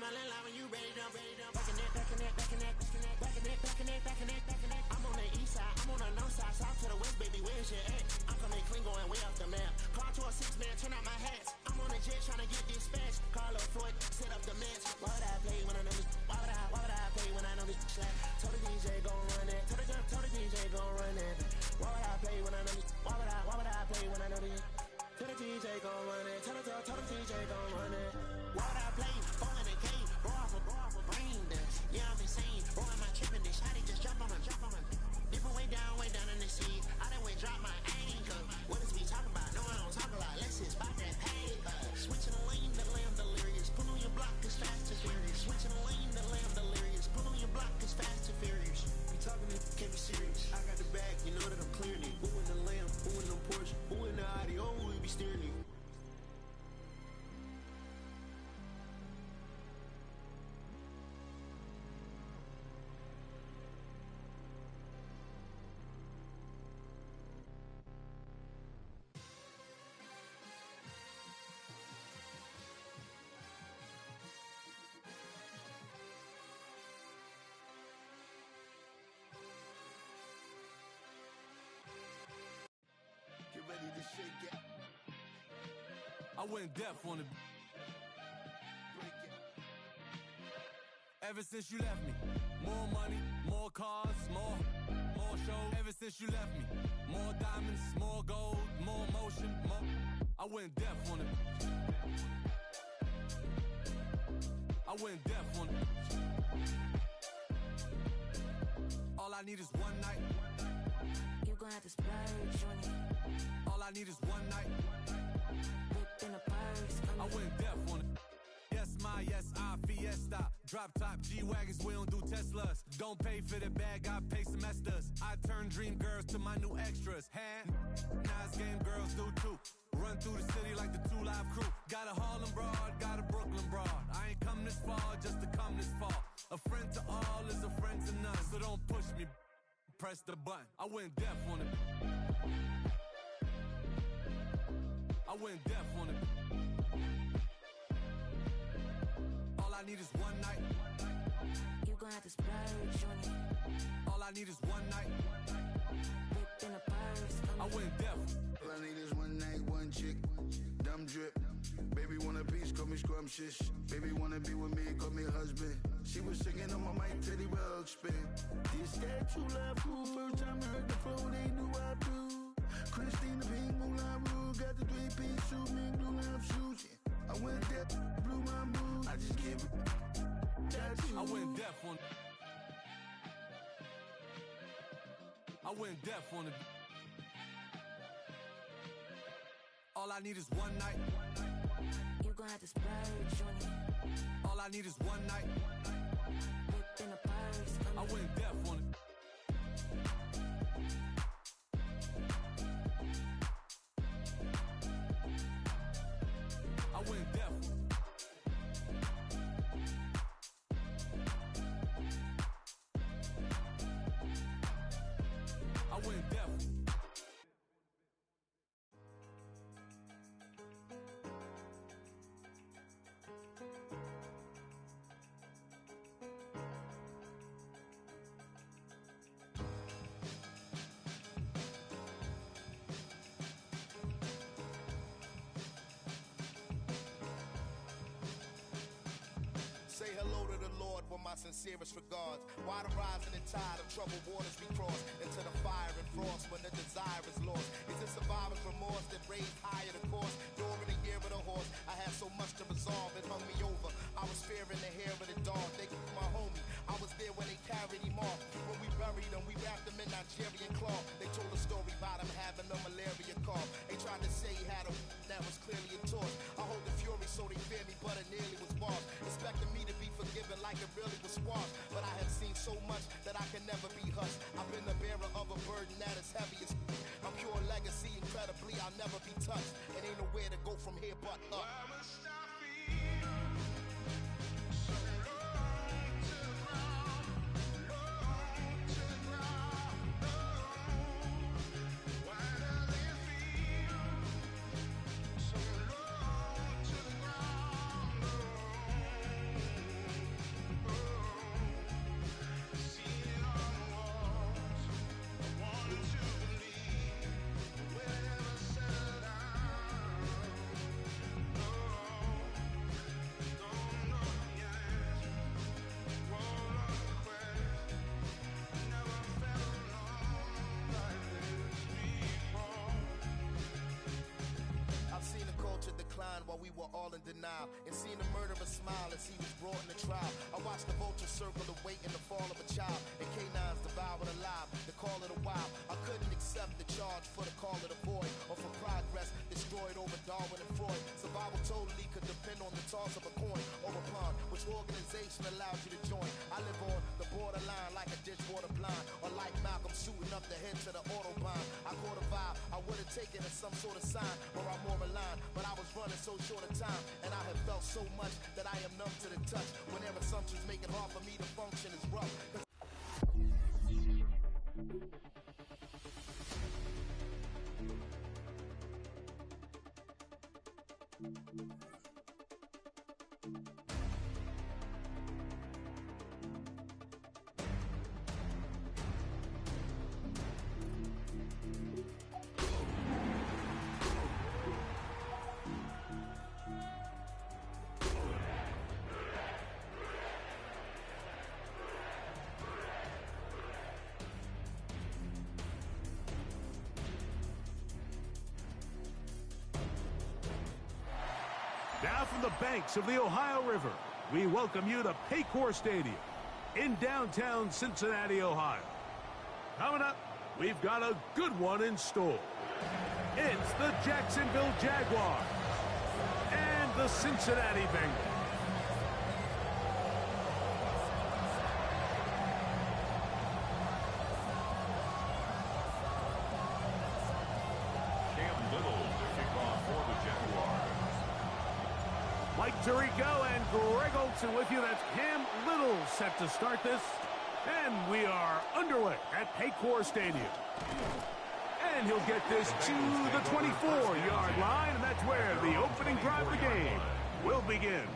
my landline when you ready to back in it. I'm on the east side, I'm on the north side, south to the west, baby, where's your at? I'm coming clean, going way off the map. Car to a 6-man, turn out my hats. I'm on a jet trying to get dispatched. Carlo Floyd, set up the match. Why would I play when I know this? Why would I play when I know this slap? Told the DJ gon' run it. Told the DJ gon' run it. Why would I play when I know this? Why would I play when I know this? Tell the DJ gon' run it. Tell the DJ gon' run it. Why would I play? 4 in the game. Roll off a brain dance. Yeah, I'm insane. Rolling my chip in this shotty, just jump on him. Dipping way down in the sea. I done way drop my anchor. What is we talking about? No, I don't talk a lot. Let's just spot that paper. Switching the lane, the lamb delirious. Put on your block, cause fast and furious. Switching the lane, the lamb delirious. Put on your block, cause fast and furious. We talking it, can't be serious. I got the bag, you know that I'm clearing it. Who in the lamb? Who in the Porsche? Who in the Audi? Oh, who we be steering it? Get ready to shake it. I went deaf on it. Break it. Ever since you left me, more money, more cars, more shows. Ever since you left me, more diamonds, more gold, more motion, more. I went deaf on it. I went deaf on it. All I need is one night. You gon' have to splurge on it. All I need is one night. Whip in a purse. I went deaf on it. Yes, I fiesta. Drop top G-Wagons, we don't do Teslas. Don't pay for the bag, I pay semesters. I turn dream girls to my new extras. Nice game girls do too. Run through the city like the 2 Live Crew. Got a Harlem broad, got a Brooklyn broad. I ain't come this far just to come this far. A friend to all is a friend to none. So don't push me, press the button. I went deaf on it. I went deaf on it. All I need is one night. You gon' have to splurge on it. All I need is one night. Whip in a purse. I went deaf. All I need is one night, one chick, dumb drip. Baby want a piece, call me scrumptious. Baby wanna be with me, call me husband. She was singing on my mic, Teddy Well spin. This that true love cool. First time I heard the flow, they knew I do. Christina Pink, Moulin Rouge, got the 3-piece suit, mink blue love shoes. I went deaf, blew my mood. I just gave it. I went deaf on it. I went deaf on it. All I need is one night. You gon' have to splurge on it. All I need is one night. Whip in a purse. I went deaf on it. I went deaf. I went deaf. Say hello to the Lord with my sincerest regards. Why the rising and tide of troubled waters we cross into the fire and frost when the desire is lost? Is it survivor's remorse that raised higher the course? During the year of the horse, I had so much to resolve, it hung me over. I was fearing the hair of the dog. They kept my homie, I was there when they carried him off. When we buried him, we wrapped him in Nigerian cloth. They told a story about him having a malaria cough. They tried to say he had a that was clearly a torch. I hold the fury so they fear me, but it nearly was lost. Expecting me to be forgiven like it really was squashed. But I have seen so much that I can never be hushed. I've been the bearer of a burden that is heavy as I'm pure legacy, incredibly I'll never be touched. It ain't nowhere to go from here but up. we were all in denial. And seeing the murderer smile as he was brought in the trial. I watched the vulture circle the weight and the fall of a child. And canines devoured alive, the call of the wild. I couldn't accept the charge for the call of the void. Or for progress, destroyed over Darwin and Freud. Survival totally could depend on the toss of a coin or a pawn. Which organization allows you to join? I live on the borderline like a ditchwater blind. Or like Malcolm shooting up the head to the Autobahn. I caught a vibe, I would have taken it as some sort of sign where I'm more aligned, but I was running so short of time, and I have felt so much that I am numb to the touch. Whenever assumptions make it hard for me to function, it's rough. Now from the banks of the Ohio River, we welcome you to Paycor Stadium in downtown Cincinnati, Ohio. Coming up, we've got a good one in store. It's the Jacksonville Jaguars and the Cincinnati Bengals. Mike Tirico and Greg Olson with you. That's Cam Little set to start this. And we are underway at Paycor Stadium. And he'll get this to the 24-yard line, and that's where the opening drive of the game will begin.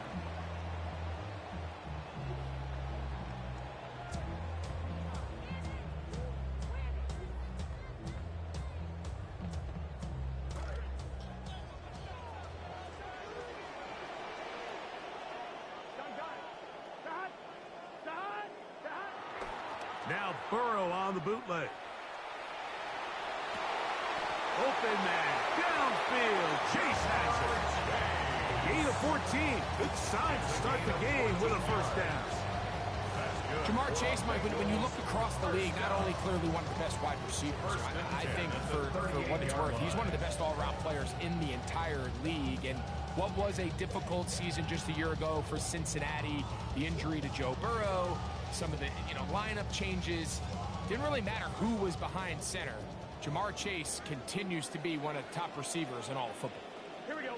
Now Burrow on the bootleg. Open man, downfield, Chase has it. Gain of 14, good sign to start the game with a first down. Jamar Chase, Mike, when you look across the league, not only clearly one of the best wide receivers, I think for what it's worth, he's one of the best all-around players in the entire league. And what was a difficult season just a year ago for Cincinnati, the injury to Joe Burrow, some of the lineup changes, didn't really matter who was behind center. Jamar Chase continues to be one of the top receivers in all of football. Here we go.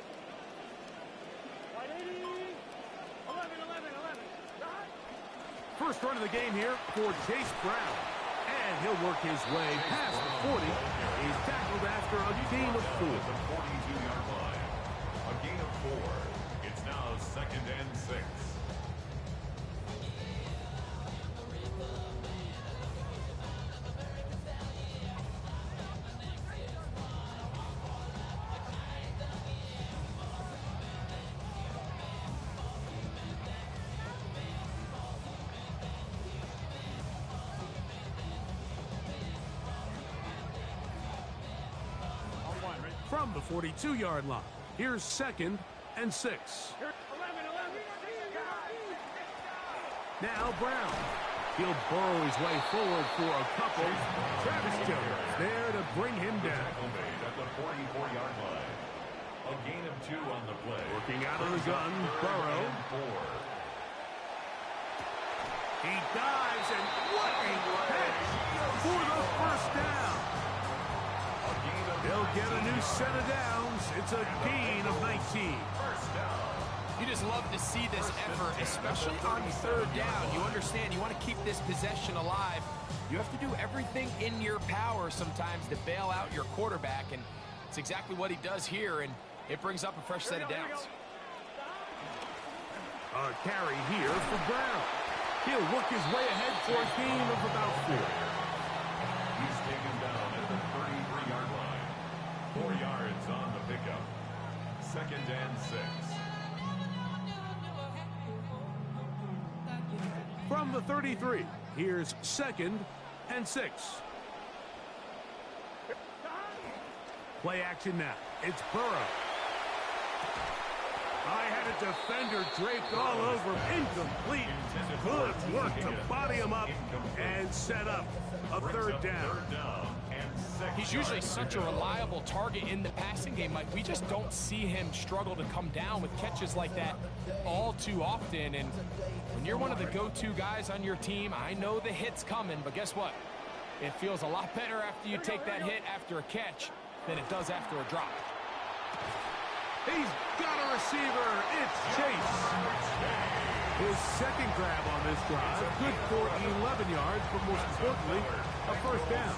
First run of the game here for Chase Brown. And he'll work his way past the 40. He's tackled after a gain of 4. The 42-yard line. A gain of 4. It's now 2nd and 6. From the 42-yard line, here's 2nd and 6. Now Brown. He'll burrow his way forward for a couple. Travis Jones there to bring him down. At the 44-yard line. A gain of 2 on the play. Working out of the gun, Burrow. He dives, and what a catch for the first down. They'll get a new set of downs. It's a gain of 19. You just love to see this effort, especially on 3rd down. You understand, you want to keep this possession alive. You have to do everything in your power sometimes to bail out your quarterback, and it's exactly what he does here, and it brings up a fresh set of downs. A carry here for Brown. He'll work his way ahead for a gain of about 4. He's taken down at the 33-yard line. 4 yards on the pickup. 2nd and 6. From the 33, here's 2nd and 6. Play action now. It's Burrow. I had a defender draped all over him. Incomplete. Good work to body him up and set up a third down. He's usually such a reliable target in the passing game, Mike. We just don't see him struggle to come down with catches like that all too often. And when you're one of the go-to guys on your team, I know the hit's coming, but guess what? It feels a lot better after you take that hit after a catch than it does after a drop. He's got a receiver. It's Chase. His second grab on this drive. Good for 11 yards, but most importantly, a first down.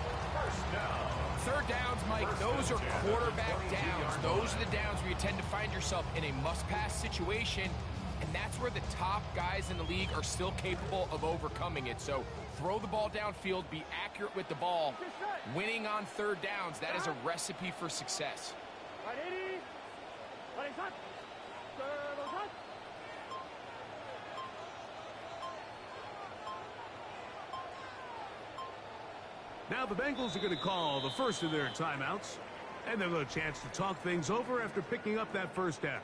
Third downs, Mike, those are quarterback downs. Those are the downs where you tend to find yourself in a must-pass situation, and that's where the top guys in the league are still capable of overcoming it. So throw the ball downfield, be accurate with the ball. Winning on third downs, that is a recipe for success. Now the Bengals are going to call the first of their timeouts, and they'll have a chance to talk things over after picking up that first down.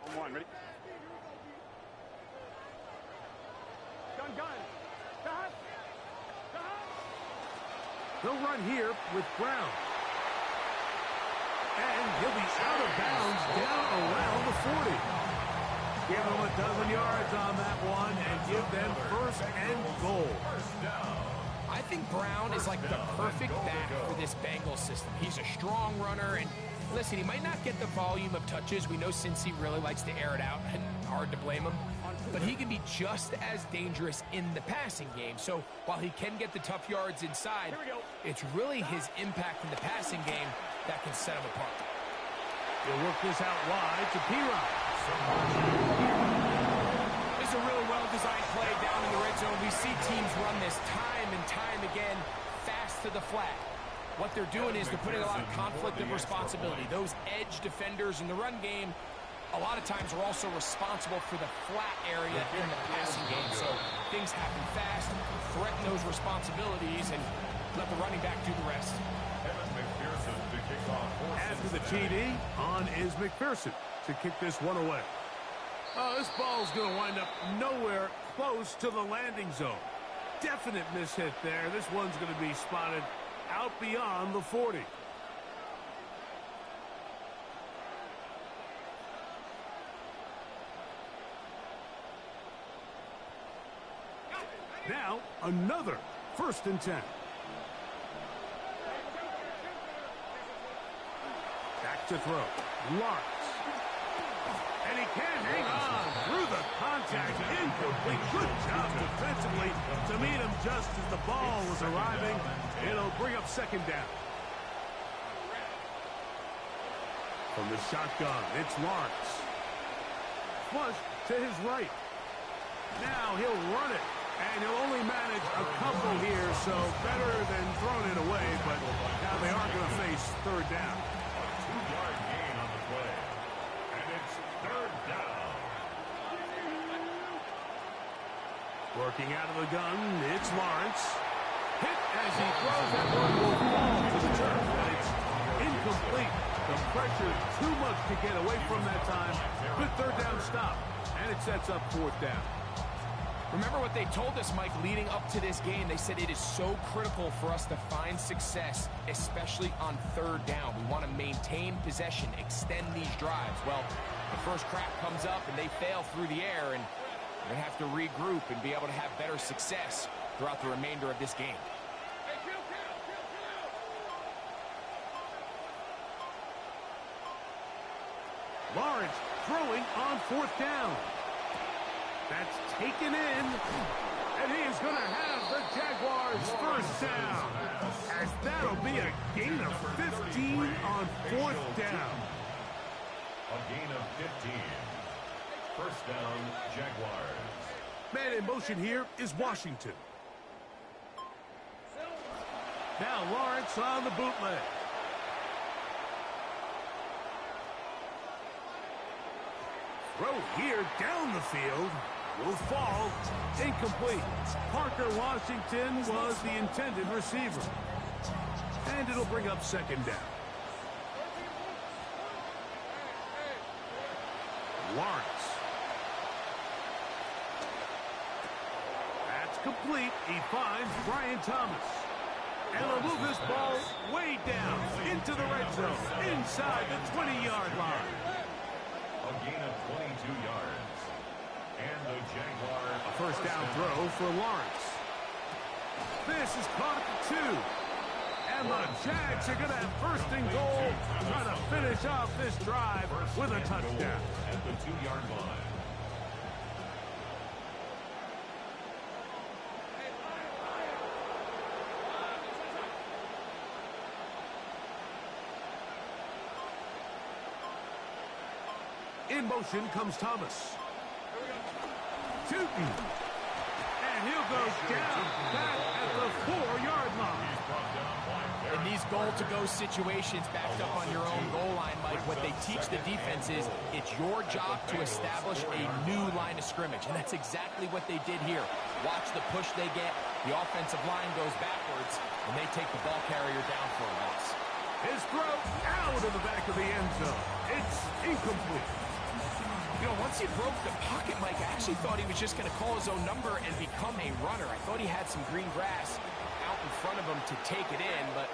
On one, ready? Gun. They'll run here with Brown. And he'll be out of bounds down around the 40. Give them a dozen yards on that one and give them first and goal. I think Brown is like the perfect back for this Bengals system. He's a strong runner, and listen, he might not get the volume of touches. We know Cincy really likes to air it out, and hard to blame him. But he can be just as dangerous in the passing game. So while he can get the tough yards inside, it's really his impact in the passing game that can set him apart. He'll work this out wide to P-Rod. This is a really well-designed play down in the red zone. We see teams run this time and time again, fast to the flat. What they're doing is they're putting a lot of conflict of responsibility. Those edge defenders in the run game, a lot of times are also responsible for the flat area in the passing game. So things happen fast, threaten those responsibilities, and let the running back do the rest. After the TD, on is McPherson to kick this one away. Oh, this ball's going to wind up nowhere close to the landing zone. Definite mishit there. This one's going to be spotted out beyond the 40. Now, another 1st and 10. Back to throw. Lawrence. And he can hang on through the contact. Incomplete. Good job defensively to meet him just as the ball was arriving. It'll bring up second down. From the shotgun, it's Lawrence. Flush to his right. Now he'll run it. And he'll only manage a couple here, so better than throwing it away. But now they are going to face third down. A 2-yard gain on the play. And it's third down. Working out of the gun, it's Lawrence. Hit as he throws. That one will fall to the turf, but it's incomplete. The pressure too much to get away from that time. Good third down stop, and it sets up fourth down. Remember what they told us, Mike, leading up to this game. They said it is so critical for us to find success, especially on third down. We want to maintain possession, extend these drives. Well, the first crack comes up and they fail through the air, and we're going to have to regroup and be able to have better success throughout the remainder of this game. Lawrence throwing on fourth down. That's taken in, and he is going to have the Jaguars first down, as that'll be a gain of 15 on fourth down. A gain of 15. First down, Jaguars. Man in motion here is Washington. Now Lawrence on the bootleg. Throw here down the field. Will fall. Incomplete. Parker Washington was the intended receiver. And it'll bring up second down. Lawrence. That's complete. He finds Brian Thomas. And they'll move this ball way down into the red zone, inside the 20-yard line. A gain of 22 yards. And the Jaguars. A first down throw for Lawrence. This is caught at the 2. And the Jags are going to have first and goal, trying to finish off this drive with a touchdown. At the 2-yard line. In motion comes Thomas. Shooting. And he'll go down back at the 4-yard line. In these goal-to-go situations backed up on your own goal line, Mike, what they teach the defense is it's your job to establish a new line of scrimmage, and that's exactly what they did here. Watch the push they get. The offensive line goes backwards, and they take the ball carrier down for a loss. His throw out of the back of the end zone. It's incomplete. You know, once he broke the pocket, Mike, I actually thought he was just going to call his own number and become a runner. I thought he had some green grass out in front of him to take it in, but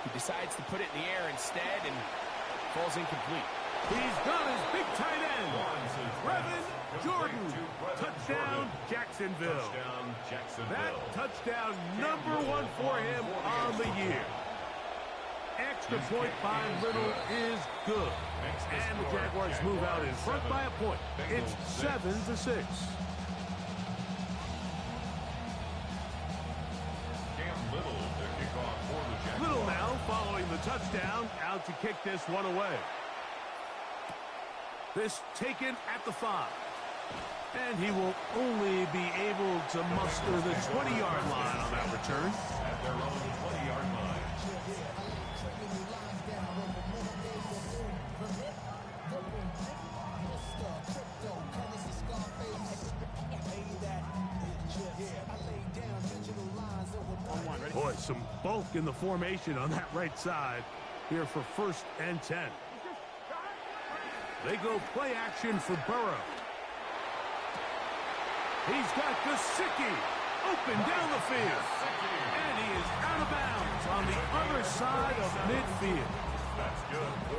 he decides to put it in the air instead and falls incomplete. He's got his big tight end, Brevin Jordan. Touchdown, Jacksonville. That touchdown number 1 for him on the year. Extra point by Little is good. And the Jaguars move out in front by a point. It's 7-6. Little now following the touchdown, out to kick this one away. This taken at the 5. And he will only be able to muster the 20-yard line on that return. At their own 20-yard line. Boy, some bulk in the formation on that right side here for 1st and 10. They go play action for Burrow. He's got Gesicki open down the field. And he is out of bounds on the other side of midfield.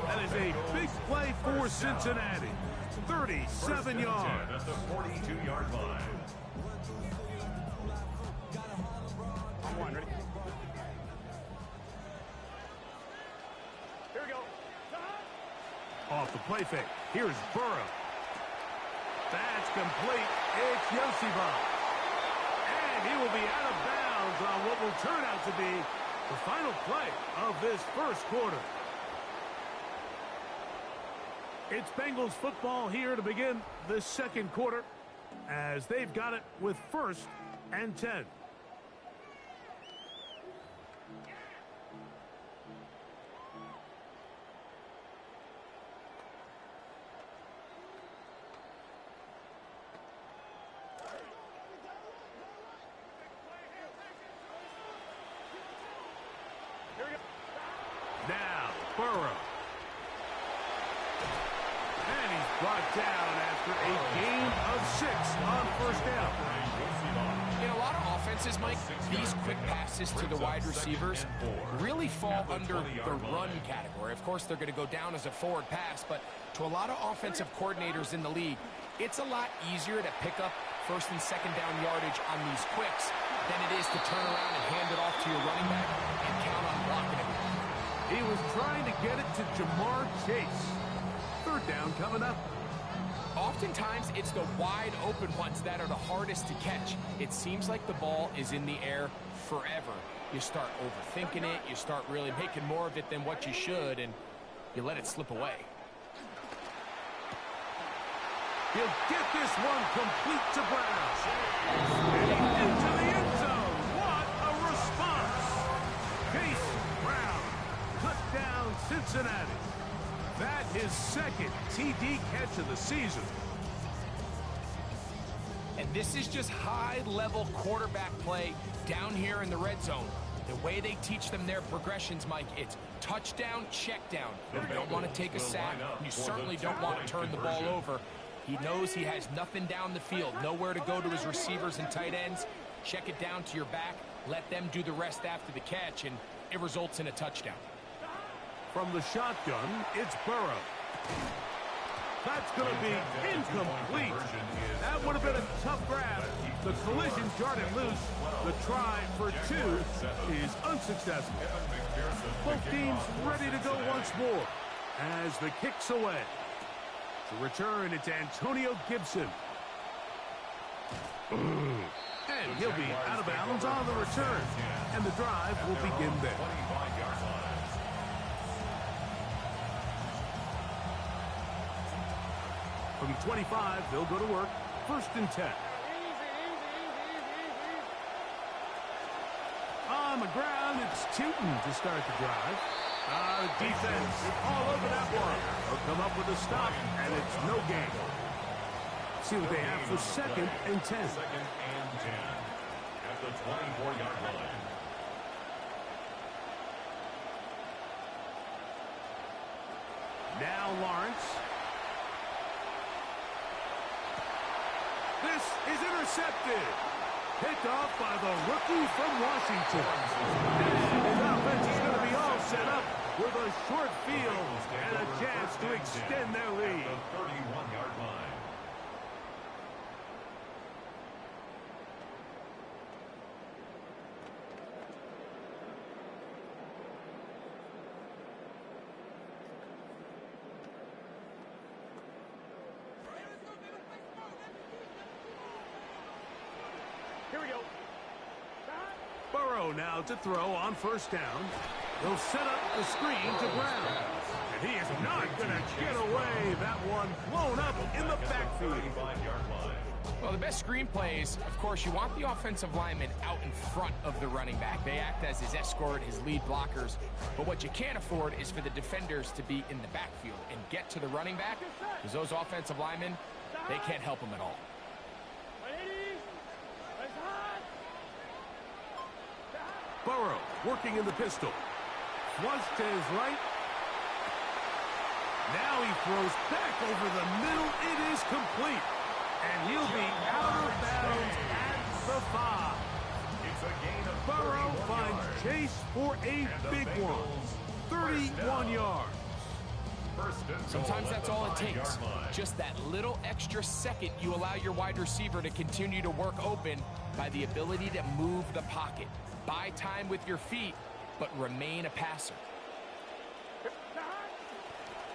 That is a big play for Cincinnati. 37 yards. At the 42-yard line. On one, ready? Here we go. Off the play fake. Here's Burrow. That's complete. It's Yosiba. And he will be out of bounds on what will turn out to be the final play of this first quarter. It's Bengals football here to begin the second quarter as they've got it with 1st and 10. Now, Burrow. And he's brought down after a gain of 6 on 1st down. In a lot of offenses, Mike, these quick passes to the wide receivers really fall under the run category. Of course, they're going to go down as a forward pass, but to a lot of offensive coordinators in the league, it's a lot easier to pick up 1st and 2nd down yardage on these quicks than it is to turn around and hand it off to your running back and count on blocking it. He was trying to get it to Jamar Chase. 3rd down coming up. Oftentimes, it's the wide open ones that are the hardest to catch. It seems like the ball is in the air forever. You start overthinking it. You start really making more of it than what you should, and you let it slip away. He'll get this one complete to Brown. And into the end zone. What a response. Chase Brown. Touchdown, Cincinnati. That his 2nd TD catch of the season. And this is just high-level quarterback play down here in the red zone. The way they teach them their progressions, Mike, it's touchdown, check down. You don't want to take a sack. You certainly don't want to turn the ball over. He knows he has nothing down the field, nowhere to go to his receivers and tight ends. Check it down to your back, let them do the rest after the catch, and it results in a touchdown. From the shotgun, it's Burrow. That's going to be incomplete. That would have been a tough grab. The collision jarred him loose. The try for 2 is unsuccessful. Both teams ready to go once more as the kick's away. To return, it's Antonio Gibson. And he'll be out of bounds on the return. And the drive will begin there. From 25, they'll go to work. 1st and 10. On the ground, it's Tootin to start the drive. Defense all over that one. They'll come up with a stop, and it's no gain. See what they have for 2nd and 10. 2nd and 10 at the 24-yard line. Now Lawrence. This is intercepted. Picked off by the rookie from Washington. And his offense is going to be all set up with a short field and a chance to extend their lead. The 31-yard line. Here we go. Burrow now to throw on 1st down. They'll set up the screen to Brown. And he is not going to get away. That one blown up in the backfield. Well, the best screen plays, of course, you want the offensive lineman out in front of the running back. They act as his escort, his lead blockers. But what you can't afford is for the defenders to be in the backfield and get to the running back, because those offensive linemen, they can't help them at all. Burrow working in the pistol. Flush to his right. Now he throws back over the middle. It is complete. And he'll be out of bounds at the 5. It's a gain of Burrow finds Chase for a big one. 31 yards. Sometimes that's all it takes. Just that little extra second you allow your wide receiver to continue to work open by the ability to move the pocket. Buy time with your feet, but remain a passer.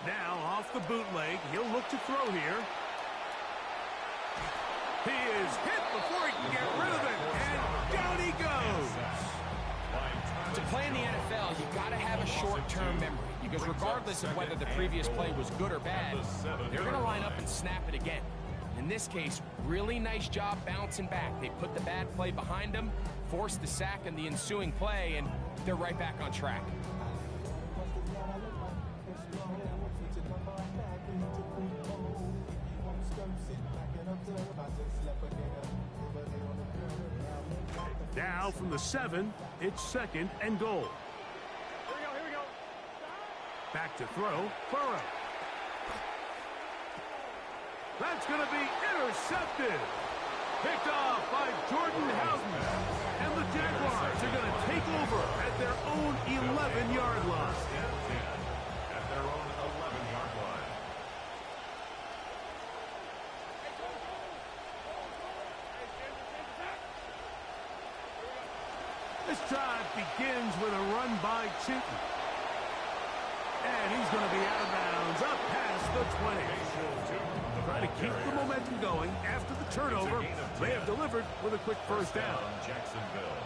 Now off the bootleg, he'll look to throw here. He is hit before he can get rid of it, and down he goes. To play in the NFL, you've got to have a short-term memory, because regardless of whether the previous play was good or bad, they're going to line up and snap it again. In this case, really nice job bouncing back. They put the bad play behind them, forced the sack in the ensuing play, and they're right back on track. Now from the 7, it's 2nd and goal. Here we go. Back to throw, Burrow. That's going to be intercepted. Picked off by Jordan Houghton. And the Jaguars are going to take over at their own 11-yard line. At their own 11-yard line. This drive begins with a run by Tootin. And he's going to be out of bounds up past the 20. Trying to keep the momentum going after the turnover. They have delivered with a quick 1st down. Jacksonville.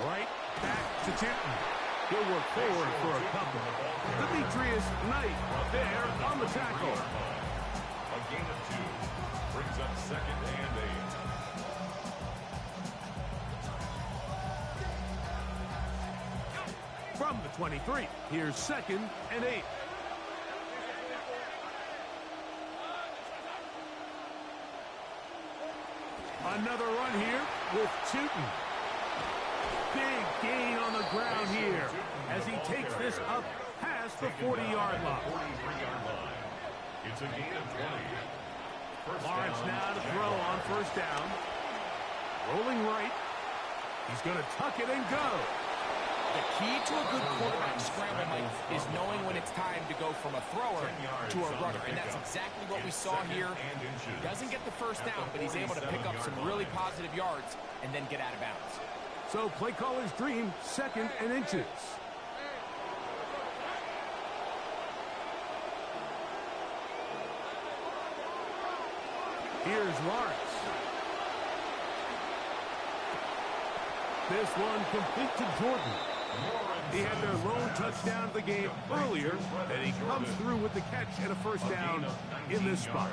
Right back to Tootin. He'll work forward for a couple. Demetrius Knight there on the tackle. A gain of 2 brings up 2nd and 8. From the 23, here's 2nd and 8. Another run here with Tootin. Big gain on the ground here as he takes this up past past the 40-yard line. 43-yard line. It's a gain of 20. Lawrence now to throw on first down. Rolling right. He's going to tuck it and go. The key to a good quarterback scramble, Mike, is knowing when it's time to go from a thrower to a runner, and that's exactly what we saw here. Doesn't get the first down, but he's able to pick up some really positive yards and then get out of bounds. So play caller's dream, 2nd and inches. Here's Lawrence. This one complete to Jordan. He had their lone touchdown of the game earlier, and he comes through with the catch and a first down in this spot.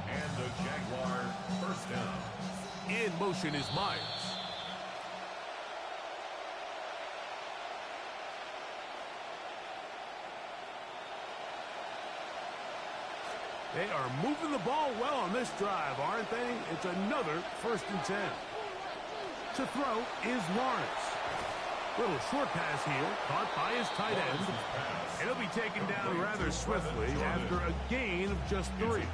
And the Jaguar first down. In motion is Myers. They are moving the ball well on this drive, aren't they? It's another 1st and 10. To throw is Lawrence. Little short pass here, caught by his tight end. And he'll be taken down rather swiftly after a gain of just 3.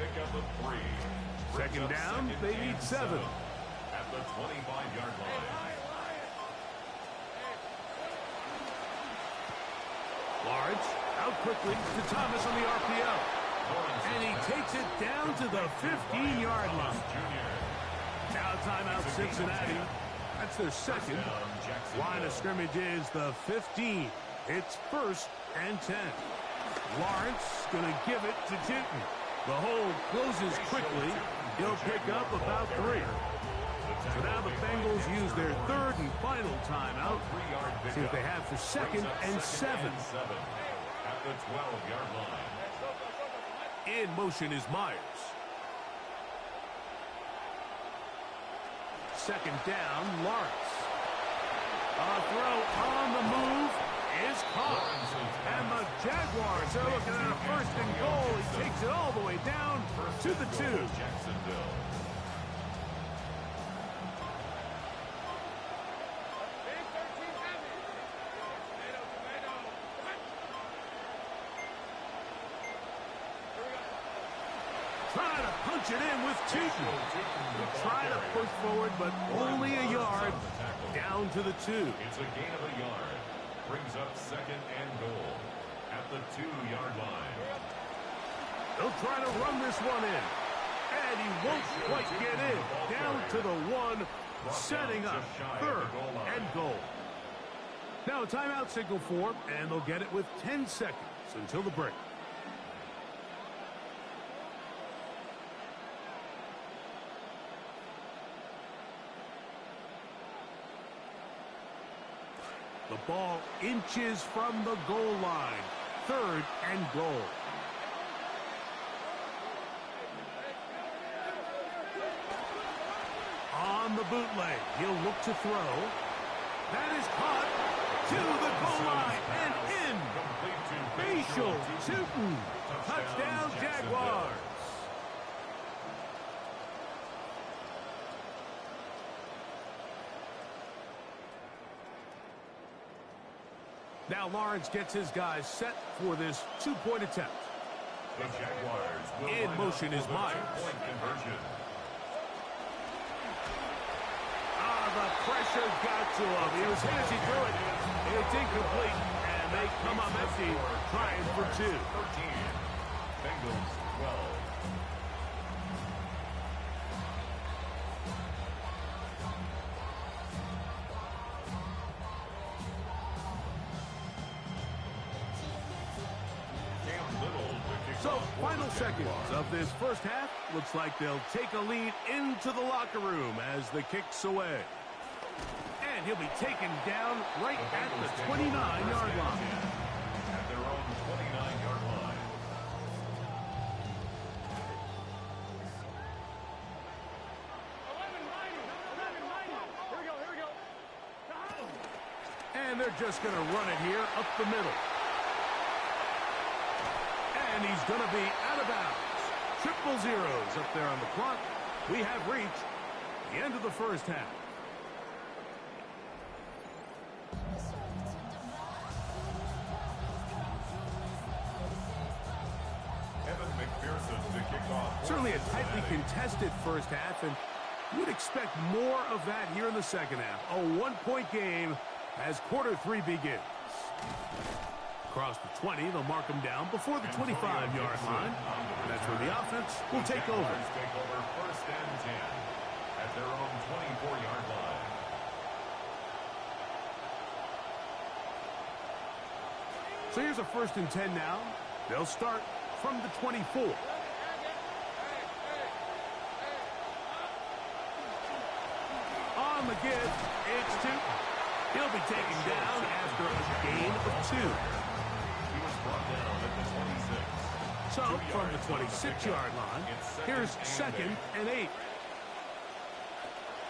Second down, they need 7. At the 25-yard line. Lawrence out quickly to Thomas on the RPO. And he takes it down to the 15-yard line. Now timeout Cincinnati. That's their second. Line of scrimmage is the 15. It's 1st and 10. Lawrence going to give it to Tinton. The hole closes quickly. He'll pick up about 3. So now the Bengals use their 3rd and final timeout. See what they have for 2nd and 7. At the 12-yard line. In motion is Myers. Second down, Lawrence. A throw on the move is caught. And the Jaguars are looking at a 1st and goal. He takes it all the way down to the 2. Jacksonville. Trying to punch it in with Tinton. Trying to push forward, but only a yard down to the 2. It's a gain of a yard. Brings up 2nd and goal at the 2-yard line. They'll try to run this one in. And he won't quite get in. Down to the 1, setting up 3rd and goal. Now a timeout signal for, and they'll get it with 10 seconds until the break. The ball inches from the goal line. 3rd and goal. On the bootleg, he'll look to throw. That is caught to the goal line and in. Facial Tinton. Touchdown Jaguars. Now Lawrence gets his guys set for this 2-point attempt. The Jaguars will in motion is Myers. Conversion. The pressure got to him. He was hit as he threw it. It's incomplete, and they come up empty, trying for 2. 13. Bengals 12. So, final seconds of this first half. Looks like they'll take a lead into the locker room as the kick's away. And he'll be taken down right at the 29-yard line. At their own 29-yard line. Here we go. And they're just going to run it here up the middle. And he's going to be out of bounds. Triple zeros up there on the clock. We have reached the end of the first half. Certainly a tightly contested first half, and you would expect more of that here in the second half. A one-point game as quarter 3 begins. Across the 20, they'll mark them down before the 25-yard line. And that's where the offense will take over. Take over first and 10 at their own 24-yard line. So here's a first and 10 now. They'll start from the 24. On the give, it's 2. He'll be taken down after a gain of 2. He was brought down at the 26. So from the 26-yard line, here's second and 8.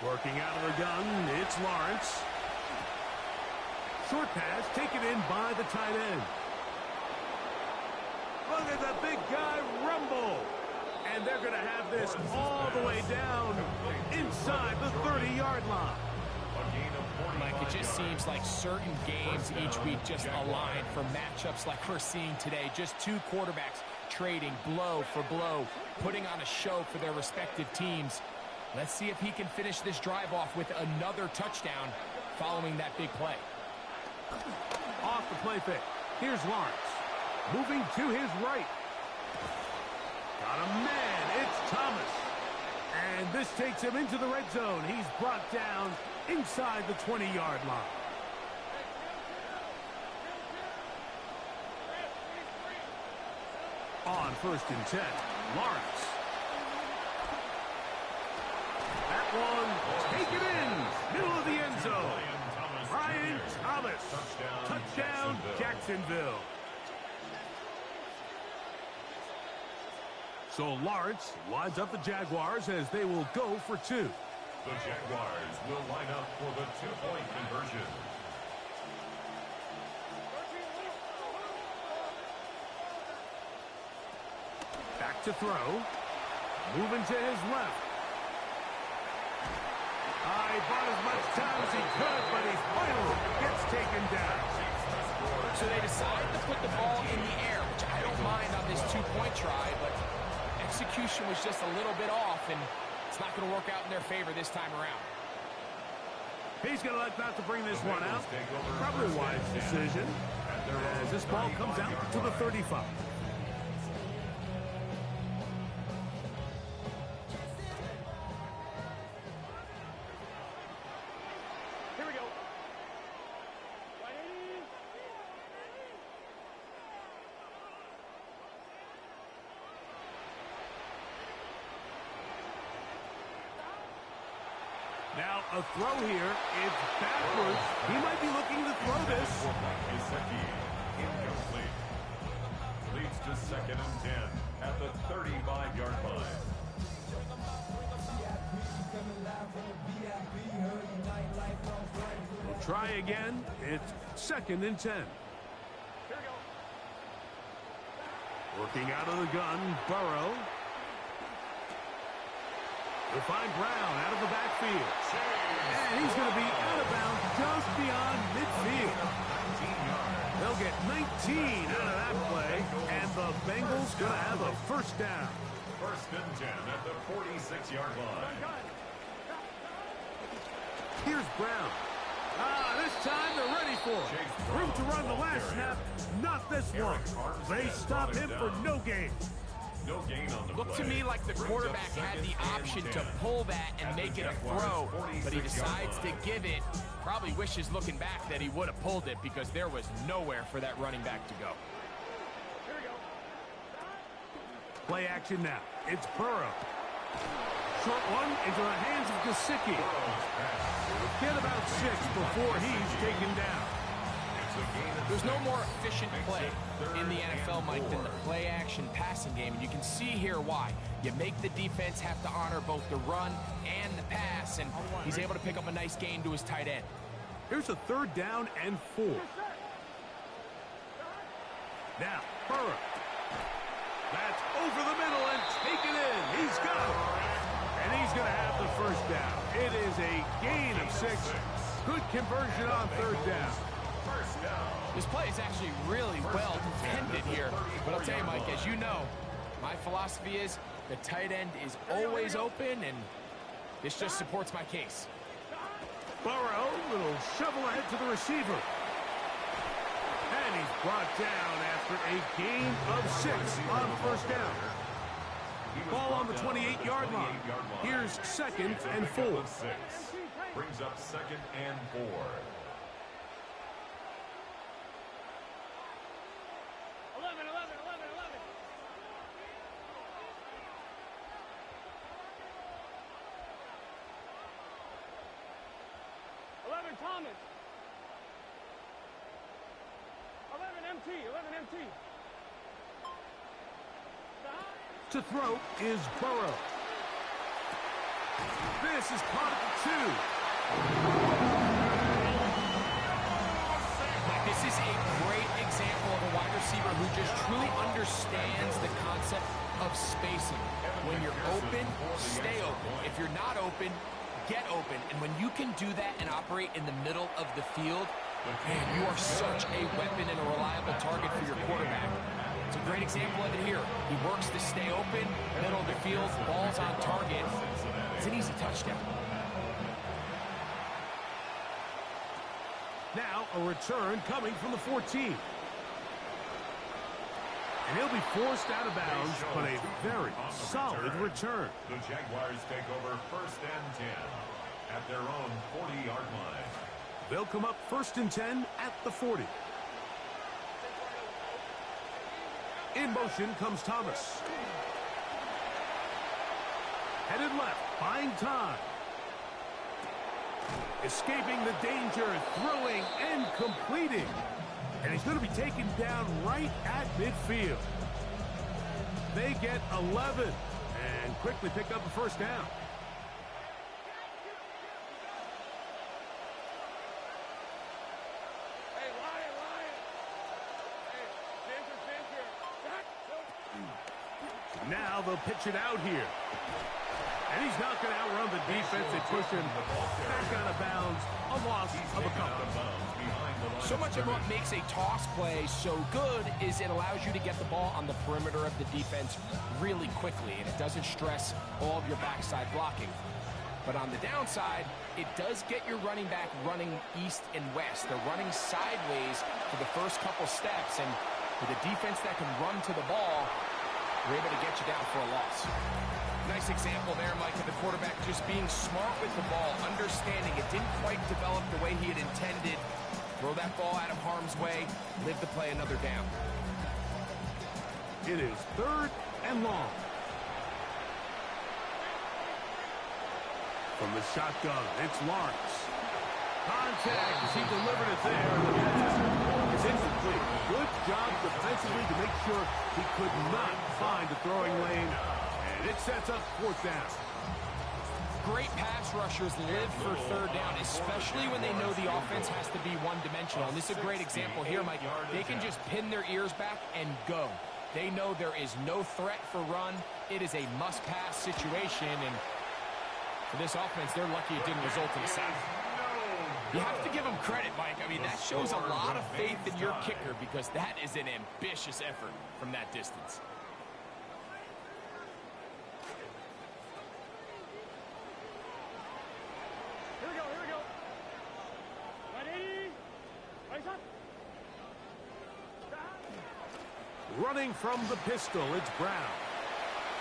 Working out of the gun, it's Lawrence. Short pass taken in by the tight end. Look at the big guy rumble. And they're going to have this all the way down inside the 30-yard line. Mike, it just seems like certain games each week just align for matchups like we're seeing today. Just two quarterbacks trading blow for blow, putting on a show for their respective teams. Let's see if he can finish this drive off with another touchdown following that big play. Off the play fake. Here's Lawrence. Moving to his right. Got a man. It's Thomas. And this takes him into the red zone. He's brought down inside the 20-yard line. On first and 10, Lawrence. That one taken in. Middle of the end zone. Brian Thomas. Touchdown, Jacksonville. So Lawrence lines up the Jaguars as they will go for 2. The Jaguars will line up for the 2-point conversion. Back to throw. Moving to his left. He bought as much time as he could, but he finally gets taken down. So they decide to put the ball in the air, which I don't mind on this 2-point try, but execution was just a little bit off, and it's not going to work out in their favor this time around. He's going to let that to bring this one out. Probably a wise decision as this ball comes out to the 35. Here we go. Now a throw here. It's backwards. He might be looking to throw this. Incomplete. Leads to second and 10 at the 35-yard line. We'll try again. It's second and 10. Here we go. Working out of the gun, Burrow. He'll find Brown out of the backfield. And he's going to be out of bounds just beyond midfield. They'll get 19 out of that play, and the Bengals going to have a first down. First and 10 at the 46-yard line. Here's Brown. This time they're ready for it. Room to run the last snap, not this one. They stop him for no gain. No gain on the Looked to me like the quarterback had the option to pull that and make it a throw, but he decides to give it. Probably wishes looking back that he would have pulled it because there was nowhere for that running back to go. Here we go. Play action now. It's Burrow. Short one into the hands of Gesicki. Get about 6 before he's taken down. There's no more efficient play in the NFL, Mike, than the play-action passing game, and you can see here why. You make the defense have to honor both the run and the pass, and he's able to pick up a nice gain to his tight end. Here's a third down and 4. Now, Burrow. That's over the middle and taken in. He's got it. And he's going to have the first down. It is a gain of 6. Good conversion on third down. This play is actually really well defended here. But I'll tell you, Mike, as you know, my philosophy is The tight end is always open, and this just supports my case. Burrow, little shovel ahead to the receiver. And he's brought down after a gain of 6 on first down. Ball on the 28-yard line. Here's 2nd and 4. Brings up 2nd and 4. Thomas. 11 MT. To throw is Burrow. This is caught at the 2. This is a great example of a wide receiver who just truly understands the concept of spacing. When you're open, stay open. If you're not open, get open. And when you can do that and operate in the middle of the field, man, you are such a weapon and a reliable target for your quarterback. It's a great example of it here. He works to stay open, middle of the field, ball's on target. It's an easy touchdown. Now a return coming from the 14. And he'll be forced out of bounds, but a very solid return. The Jaguars take over 1st and 10 at their own 40-yard line. They'll come up 1st and 10 at the 40. In motion comes Thomas. Headed left, buying time. Escaping the danger, throwing and completing. And he's going to be taken down right at midfield. They get 11 and quickly pick up the first down. Hey, Lion. Hey, Now they'll pitch it out here. And he's not going to outrun the defense and push him back out of bounds. A loss of a couple. So much of what makes a toss play so good is it allows you to get the ball on the perimeter of the defense really quickly, and it doesn't stress all of your backside blocking. But on the downside, it does get your running back running east and west. They're running sideways for the first couple steps, and with a defense that can run to the ball, we're able to get you down for a loss. Nice example there, Mike, of the quarterback just being smart with the ball, understanding it didn't quite develop the way he had intended. Throw that ball out of harm's way, live to play another down. It is 3rd and long. From the shotgun, it's Lawrence. Contact as he delivered it there. The pass is incomplete. Good job defensively to make sure he could not find the throwing lane. And it sets up 4th down. Great pass rushers live for 3rd down, especially when they know the offense has to be one-dimensional. And this is a great example here, Mike. They can just pin their ears back and go. They know there is no threat for run. It is a must-pass situation, and for this offense, they're lucky it didn't result in a sack. You have to give them credit, Mike. I mean, that shows a lot of faith in your kicker because that is an ambitious effort from that distance. Here we go. 180. Right up. Running from the pistol, it's Brown.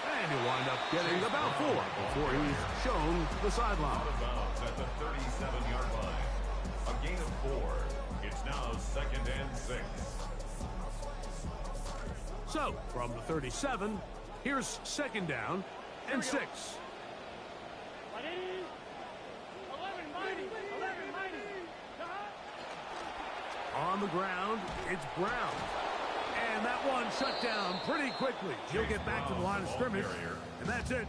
And he'll wind up getting about 4 before he's shown to the sideline. Out of bounds at the 37-yard line. A gain of 4. It's now 2nd and 6. So, from the 37, here's 2nd down and 6. 180. 11 mighty. On the ground, it's Brown. And that one shut down pretty quickly. He'll get back to the line of scrimmage, and that's it.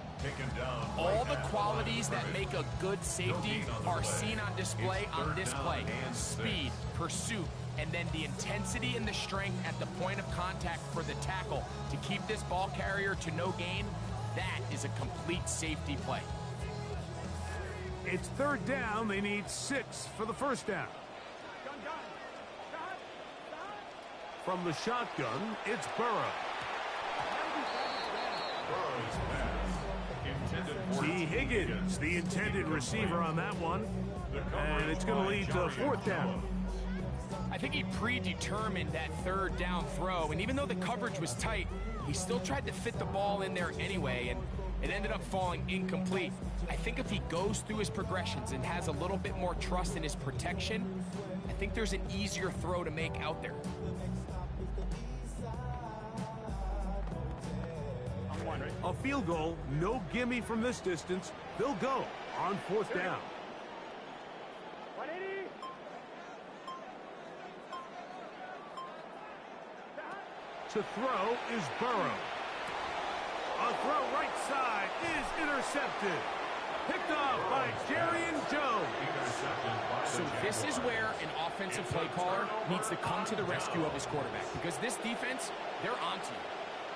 All the qualities that make a good safety are seen on display on this play. Speed, pursuit, and then the intensity and the strength at the point of contact for the tackle to keep this ball carrier to no gain. That is a complete safety play. It's 3rd down. They need 6 for the first down. From the shotgun, it's Burrow. Burrow's pass. Intended for T. Higgins, the intended receiver on that one. And it's going to lead to 4th down. I think he predetermined that 3rd down throw, and even though the coverage was tight, he still tried to fit the ball in there anyway, and it ended up falling incomplete. I think if he goes through his progressions and has a little bit more trust in his protection, I think there's an easier throw to make out there. A field goal, no gimme from this distance. They'll go on 4th down. 180. To throw is Burrow. A throw right side is intercepted. Picked off by Jerry and Joe. So this is where an offensive play caller needs to come to the rescue of his quarterback, because this defense, they're onto you.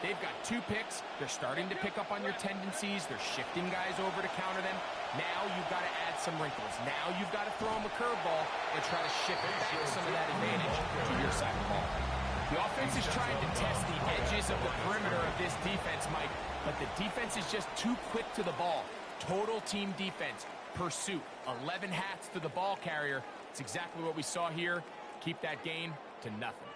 They've got 2 picks. They're starting to pick up on your tendencies. They're shifting guys over to counter them. Now you've got to add some wrinkles. Now you've got to throw them a curveball and try to shift back some of that advantage to your side of the ball. The offense is trying to test the edges of the perimeter of this defense, Mike, but the defense is just too quick to the ball. Total team defense, pursuit, 11 hats to the ball carrier. It's exactly what we saw here. Keep that gain to nothing.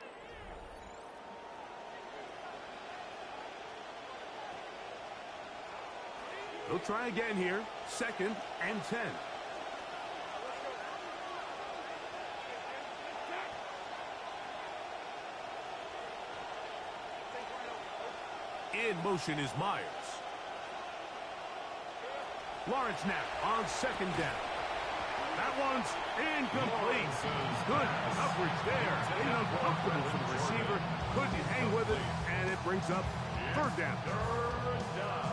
They'll try again here. 2nd and 10. In motion is Myers. Lawrence now on 2nd down. That one's incomplete. Good coverage there. Made it uncomfortable for the receiver. Couldn't hang with it, and it brings up 3rd down.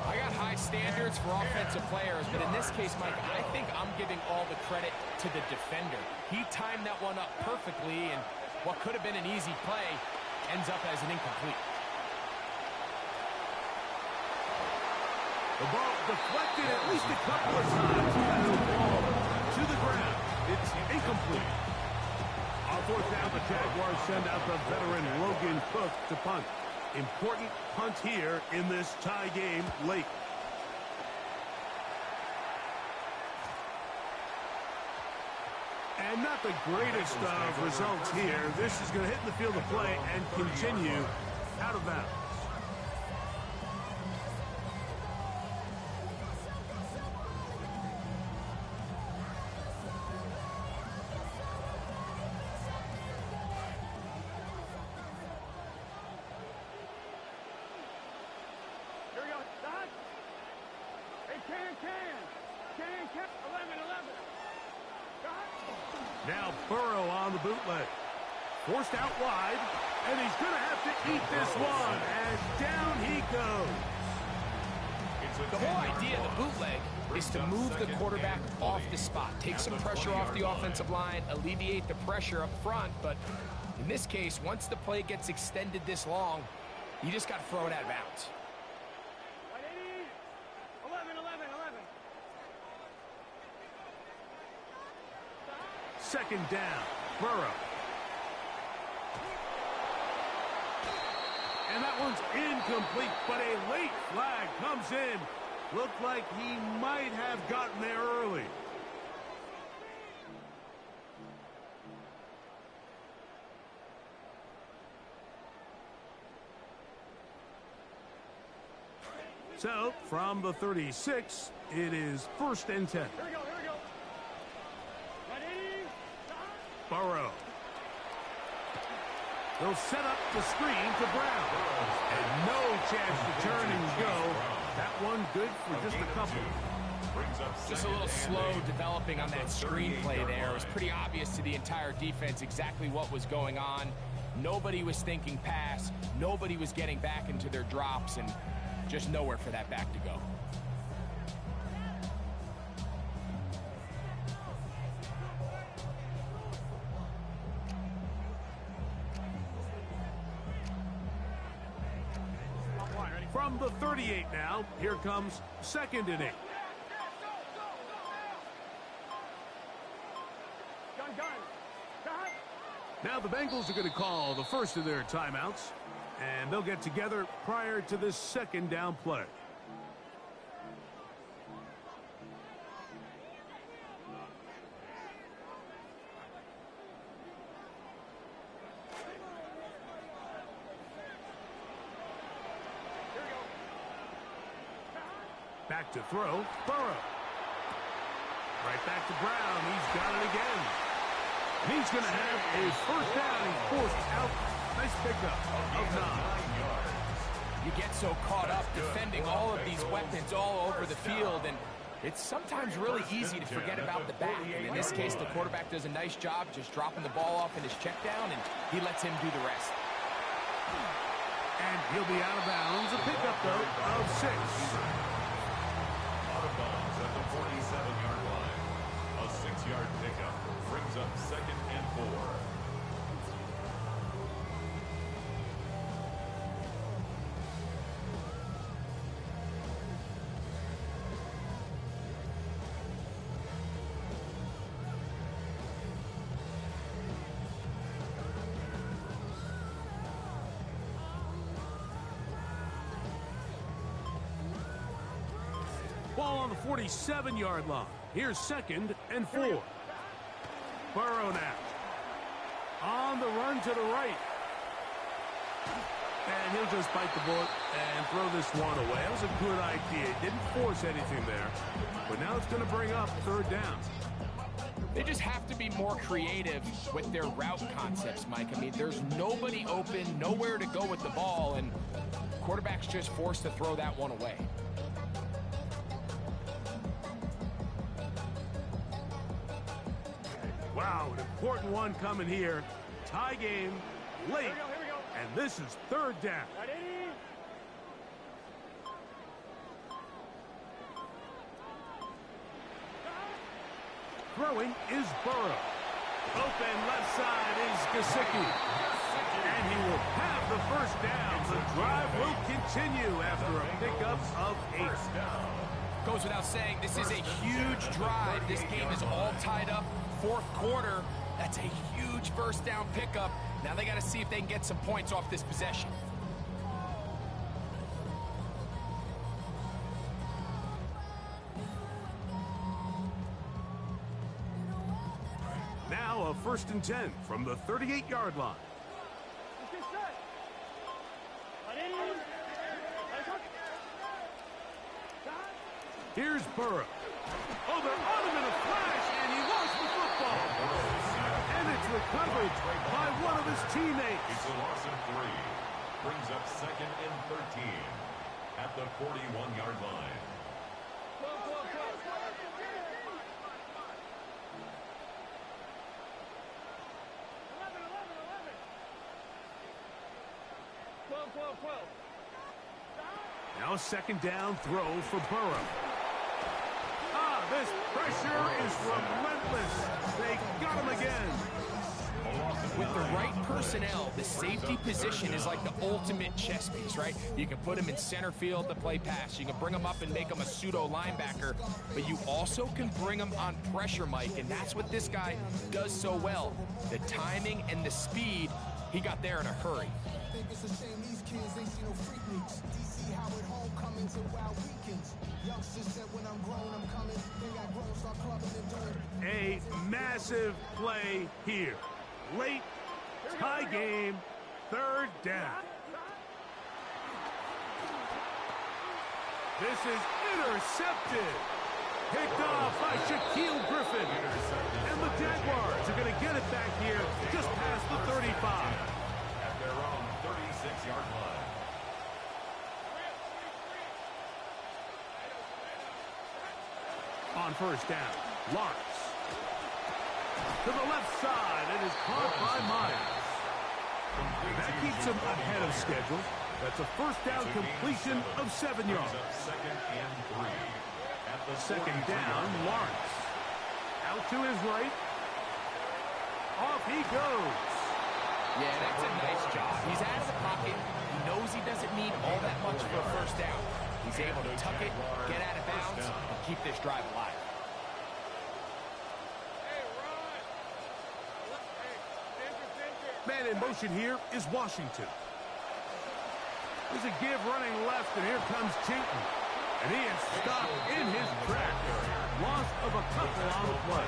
I got high standards for offensive players, but in this case, Mike, I think I'm giving all the credit to the defender. He timed that one up perfectly, and what could have been an easy play ends up as an incomplete. The ball deflected at least a couple of times. That's a ball to the ground. It's incomplete. On 4th down, the Jaguars send out the veteran Logan Cook to punt. Important punt here in this tie game late. And not the greatest of results here. This is going to hit in the field of play and continue out of bounds. Now Burrow on the bootleg. Forced out wide, and he's going to have to eat this one as down he goes. The whole idea of the bootleg is to move the quarterback off the spot, take some pressure off the offensive line, alleviate the pressure up front, but in this case, once the play gets extended this long, you just got to throw it out of bounds. 2nd down, Burrow. And that one's incomplete, but a late flag comes in. Looked like he might have gotten there early. So, from the 36, it is 1st and 10. Burrow. They'll set up the screen to Brown. And no chance to turn and go. That one good for just a couple. Just a little slow developing on that screenplay there. It was pretty obvious to the entire defense exactly what was going on. Nobody was thinking pass. Nobody was getting back into their drops, and just nowhere for that back to go. From the 38 now, here comes 2nd and 8. Now the Bengals are going to call the first of their timeouts, and they'll get together prior to this 2nd down play. Back to throw, Burrow. Right back to Brown. He's got it again. And he's going to have a first down. He's forced out. Nice pickup of 9. You get so caught up defending all of these weapons all over the field, and it's sometimes really easy to forget about the back. And in this case, the quarterback does a nice job just dropping the ball off in his check down, and he lets him do the rest. And he'll be out of bounds. A pickup, though, of 6. Out of bounds at the 47-yard line. A 6-yard pickup brings up 2nd and 4. Ball on the 47-yard line. Here's 2nd and 4. Burrow now. On the run to the right. And he'll just bite the bullet and throw this one away. That was a good idea. Didn't force anything there. But now it's going to bring up 3rd down. They just have to be more creative with their route concepts, Mike. I mean, there's nobody open, nowhere to go with the ball, and quarterback's just forced to throw that one away. Wow, an important one coming here. Tie game, late, and this is 3rd down. Throwing is Burrow. Open left side is Gesicki. And he will have the first down. The drive will continue after a pickup of 8. Goes without saying, this is a huge drive. This game is all tied up. 4th quarter, that's a huge first down pickup. Now they got to see if they can get some points off this possession. Now a 1st and 10 from the 38-yard line. Here's Burrow. Oh, they're on him in a flash, and he lost the football. And it's recovered by one of his teammates. It's a loss of 3. Brings up 2nd and 13 at the 41-yard line. Now 2nd down throw for Burrow. This pressure is relentless. They got him again. With the right personnel, the safety position is like the ultimate chess piece, right? You can put him in center field to play pass. You can bring him up and make him a pseudo linebacker, but you also can bring him on pressure, Mike, and that's what this guy does so well. The timing and the speed, he got there in a hurry. A massive play here. Late, tie game, 3rd down. This is intercepted. Picked off by Shaquille Griffin. And the Jaguars are going to get it back here just past the 35. At their own 36-yard line. On 1st down, Lawrence. To the left side, it is caught by Myers. That keeps him ahead of schedule. That's a 1st down completion of 7 yards. 2nd and 3. At the 2nd down, Lawrence. Out to his right. Off he goes. Yeah, that's a nice job. He's out of the pocket. He knows he doesn't need all that much for a 1st down. He's able to tuck it, get out of bounds, and keep this drive alive. Man in motion here is Washington. There's a give running left, and here comes Chayton. And he is stopped in his tracks. Loss of a couple on the play.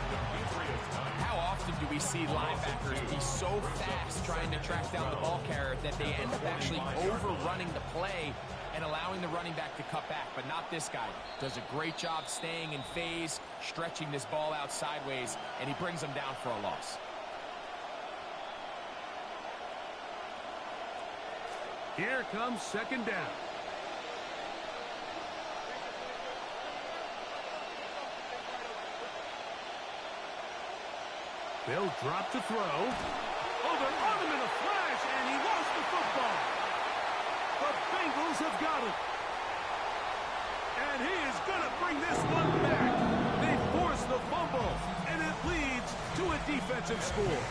How often do we see linebackers be so fast trying to track down the ball carrier that they end up actually overrunning the play and allowing the running back to cut back, but not this guy. Does a great job staying in phase, stretching this ball out sideways, and he brings them down for a loss. Here comes second down. They'll drop to throw. Oh, they're on him in a flash, and he lost the football. The Bengals have got it. And he is going to bring this one back. They force the fumble, and it leads to a defensive score.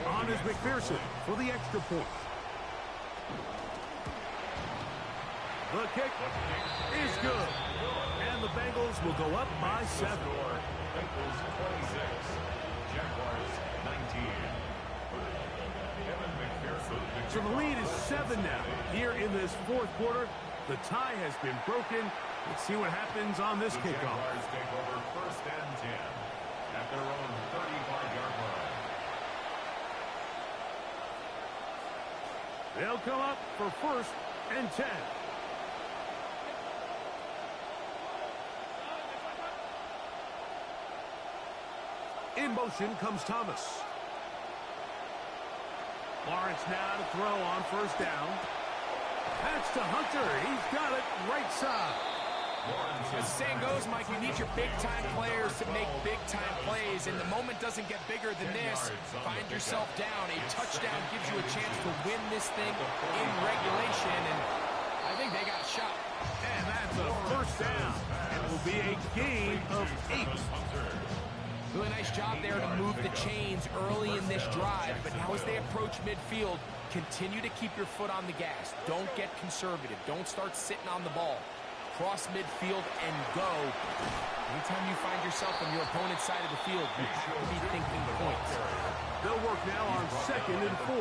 On is McPherson for the extra point. The kick is good. And the Bengals will go up by 7. Bengals 26, Jaguars 19. So the lead is 7 now. Here in this fourth quarter, the tie has been broken. Let's see what happens on this kickoff. Jaguars take over first and 10 at their own 35-yard line. They'll come up for first and 10. In motion comes Thomas. Lawrence now to throw on first down. That's to Hunter. He's got it right side. As the saying goes, Mike, you need your big-time players to make big-time plays, and the moment doesn't get bigger than this. Find yourself down. A touchdown gives you a chance to win this thing in regulation, and I think they got a shot. And that's a first down. It will be a gain of 8. Really nice job there to move the chains early in this drive, but now as they approach midfield, continue to keep your foot on the gas. Don't get conservative. Don't start sitting on the ball. Cross midfield and go. Anytime you find yourself on your opponent's side of the field, you have to be thinking points. They'll work now on second and 4.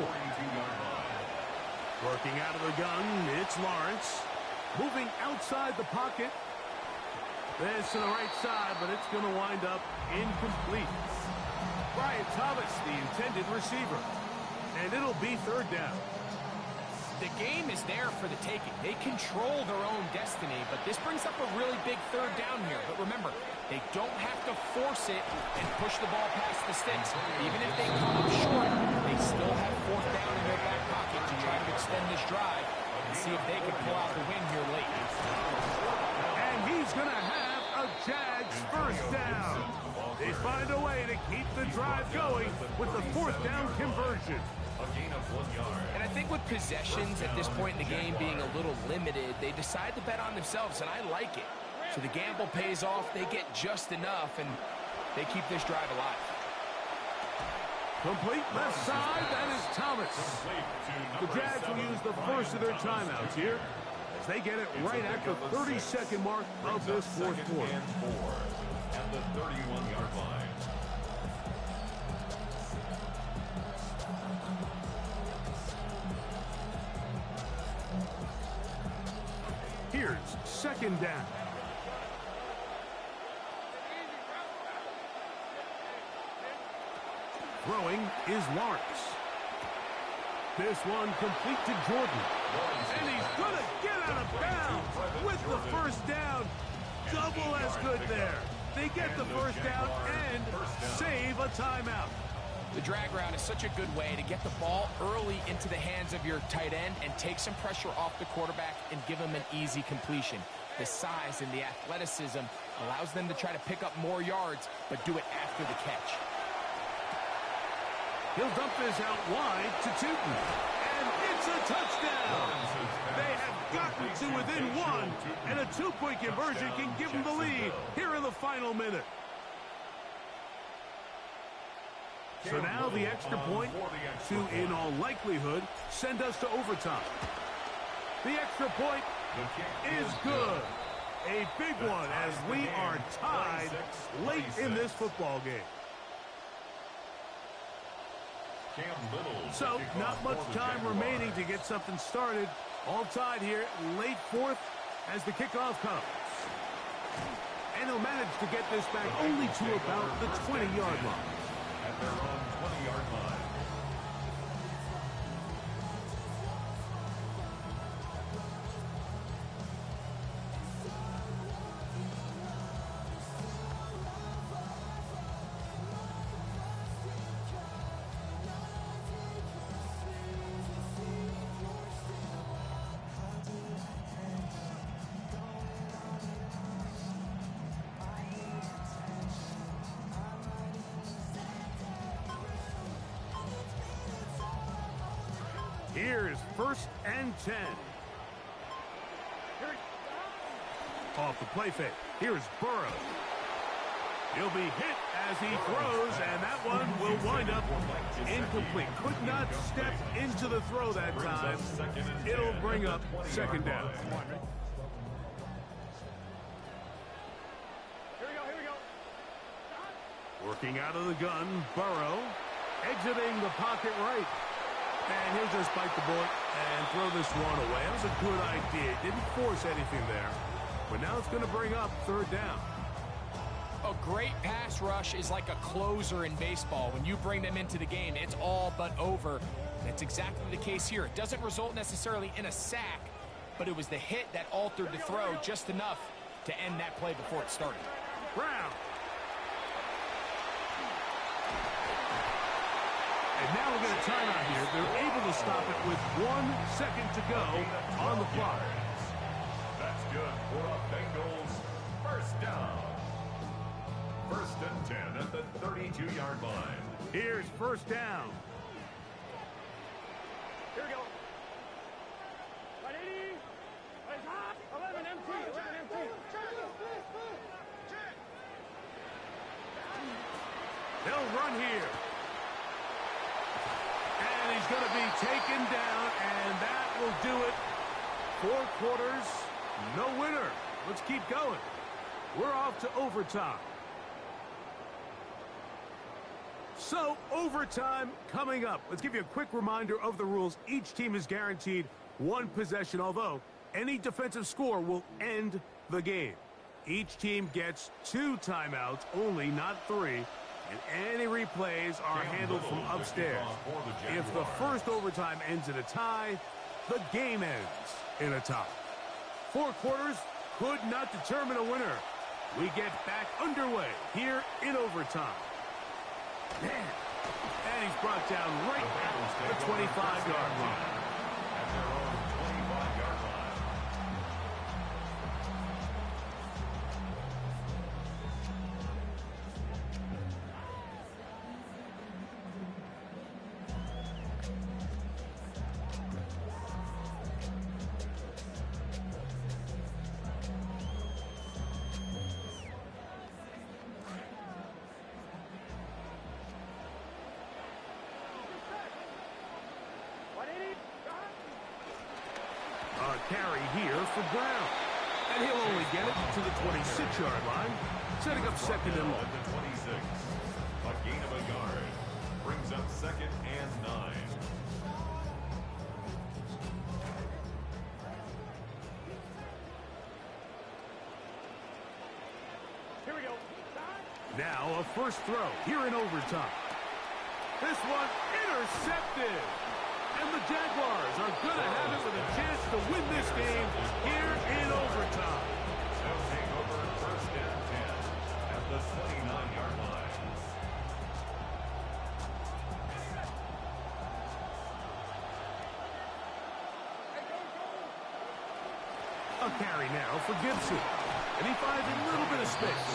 Working out of the gun, it's Lawrence. Moving outside the pocket. This to the right side, but it's going to wind up incomplete. Brian Thomas, the intended receiver. And it'll be third down. The game is there for the taking. They control their own destiny, but this brings up a really big third down here. But remember, they don't have to force it and push the ball past the sticks. Even if they come up short, they still have fourth down in their back pocket to try to extend this drive and see if they can pull out the win here late. And he's going to have a Jags first down. They find a way to keep the drive going with the fourth down conversion. A gain of 1 yard. And I think with possessions at this point in the game being a little limited, they decide to bet on themselves, and I like it. So the gamble pays off, they get just enough, and they keep this drive alive. Complete left side, that is Thomas. The Jags will use the first of their timeouts here as they get it right at the 32nd mark of this fourth quarter. At the 31-yard line. Here's second down. Throwing is Lawrence. This one complete to Jordan. And he's going to get out of bounds with the first down. Double as good there. They get the first down and save a timeout. The drag route is such a good way to get the ball early into the hands of your tight end and take some pressure off the quarterback and give him an easy completion. The size and the athleticism allows them to try to pick up more yards, but do it after the catch. He'll dump this out wide to Tootin. And it's a touchdown. They have gotten to within 1, and a 2-point conversion can give them the lead here in the final minute. So now the extra point to, in all likelihood, send us to overtime. The extra point is good. A big one as we are tied late in this football game. So, not much time remaining to get something started. All tied here, late fourth as the kickoff comes. And he'll manage to get this back only to about the 20-yard line. At their own 20-yard line. Here's 1st and 10. Off the play fake. Here's Burrow. He'll be hit as he throws, and that one will wind up incomplete. Could not step into the throw that time. It'll bring up 2nd down. Here we go. Working out of the gun, Burrow. Exiting the pocket right. And he'll just bite the bullet and throw this one away. That was a good idea. Didn't force anything there. But now it's going to bring up 3rd down. A great pass rush is like a closer in baseball. When you bring them into the game, it's all but over. That's exactly the case here. It doesn't result necessarily in a sack, but it was the hit that altered the throw just enough to end that play before it started. Brown. And now we'll get a timeout here. They're able to stop it with 1 second to go on the clock. That's good for the Bengals. 1st down. 1st and 10 at the 32-yard line. Here's 1st down. Here we go. 180. 11 empty. They'll run here. And he's going to be taken down, and that will do it. 4 quarters, no winner. Let's keep going. We're off to overtime. So, overtime coming up. Let's give you a quick reminder of the rules. Each team is guaranteed 1 possession, although any defensive score will end the game. Each team gets 2 timeouts, only not 3, and any replays are handled from upstairs. If the first overtime ends in a tie, the game ends in a tie. 4 quarters could not determine a winner. We get back underway here in overtime. Man. And he's brought down right at the 25-yard line. At their own 25-yard line. Carry here for Brown. And he'll only get it to the 26-yard line, setting up 2nd and long. At the 26. A gain of a yard. Brings up 2nd and 9. Here we go. Now a first throw here in overtime. This one intercepted. And the Jaguars are going to have it with a chance to win this game here in overtime. They'll take over 1st and 10 at the 29-yard line. A carry now for Gibson. And he finds a little bit of space.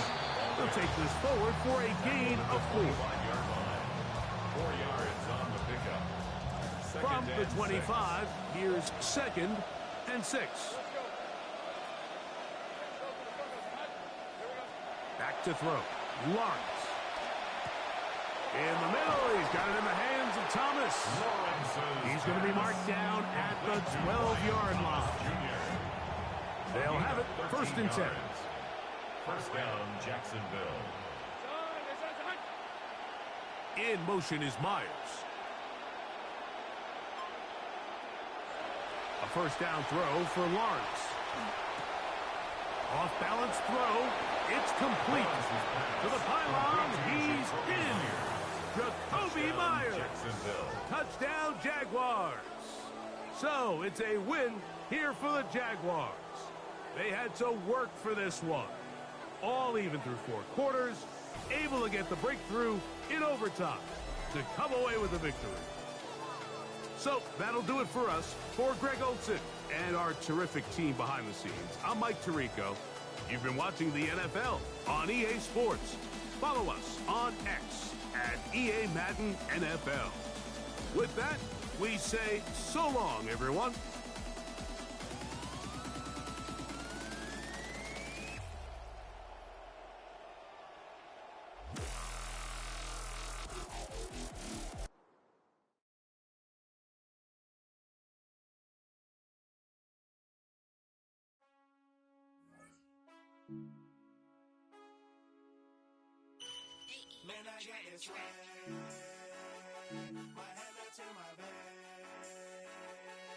He'll take this forward for a gain of 4. 5-yard line. 4 yards on the pickup. From the 25, here's 2nd and 6. Back to throw. Lawrence. In the middle, he's got it in the hands of Thomas. He's going to be marked down at the 12-yard line. They'll have it 1st and 10. 1st down, Jacksonville. In motion is Myers. A 1st down throw for Lawrence. Off balance throw. It's complete. To the pylon. He's in. Jacoby Myers. Touchdown Jaguars. So it's a win here for the Jaguars. They had to work for this one. All even through 4 quarters. Able to get the breakthrough in overtime to come away with a victory. So that'll do it for us. For Greg Olson and our terrific team behind the scenes, I'm Mike Tirico. You've been watching the NFL on EA Sports. Follow us on X at EA Madden NFL. With that, we say so long, everyone. Man, I got this swag. My head matching my bag.